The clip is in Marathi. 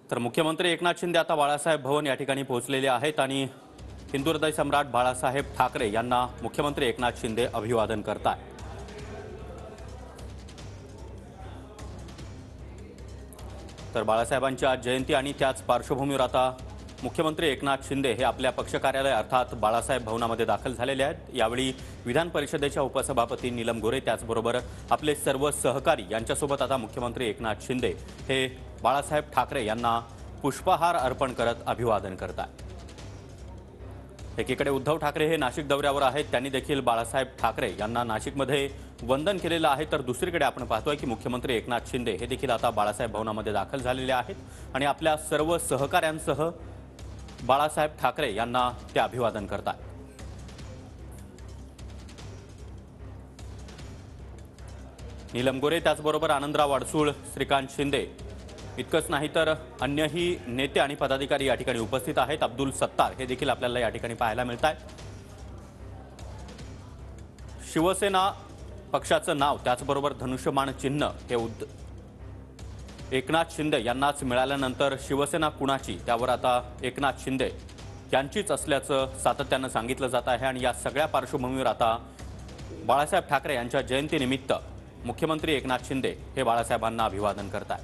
तर मुख्यमंत्री एकनाथ शिंदे आता बाळासाहेब भवन या ठिकाणी पोहोचलेले आहेत आणि हिंदू हृदय सम्राट बाळासाहेब ठाकरे यांना मुख्यमंत्री एकनाथ शिंदे अभिवादन करतात। तर बाळासाहेबांची आज जयंती आणि त्याच पार्श्वभूमीवर आता मुख्यमंत्री एकनाथ शिंदे हे आपल्या पक्ष कार्यालय अर्थात बाळासाहेब भवनामध्ये दाखल झालेले आहेत। यावेळी विधान परिषदेच्या उपसभापती नीलम गोरे त्याचबरोबर आपले सर्व सहकारी यांच्यासोबत आता मुख्यमंत्री एकनाथ शिंदे हे बाळासाहेब ठाकरे यांना पुष्पहार अर्पण करत अभिवादन करतात। एकीकडे उद्धव ठाकरे हे नाशिक दौऱ्यावर आहेत, त्यांनी देखील बाळासाहेब ठाकरे यांना नाशिकमध्ये वंदन केलेलं आहे। तर दुसरीकडे आपण पाहतोय की मुख्यमंत्री एकनाथ शिंदे हे देखील आता बाळासाहेब भवनामध्ये दाखल झालेले आहेत आणि आपल्या सर्व सहकाऱ्यांसह बाळासाहेब ठाकरे यांना ते अभिवादन करतात। नीलम गोरे त्याचबरोबर आनंदराव अडसूळ, श्रीकांत शिंदे इतकंच नाही तर अन्यही नेते आणि पदाधिकारी या ठिकाणी उपस्थित आहेत। अब्दुल सत्तार हे देखील आपल्याला या ठिकाणी पाहायला मिळत आहेत। शिवसेना पक्षाचं नाव त्याचबरोबर धनुष्यबाण चिन्ह हे एकनाथ शिंदे यांनाच मिळाल्यानंतर शिवसेना कुणाची त्यावर आता एकनाथ शिंदे यांचीच असल्याचं सातत्यानं सांगितलं जात आहे आणि या सगळ्या पार्श्वभूमीवर आता बाळासाहेब ठाकरे यांच्या जयंतीनिमित्त मुख्यमंत्री एकनाथ शिंदे हे बाळासाहेबांना अभिवादन करतात।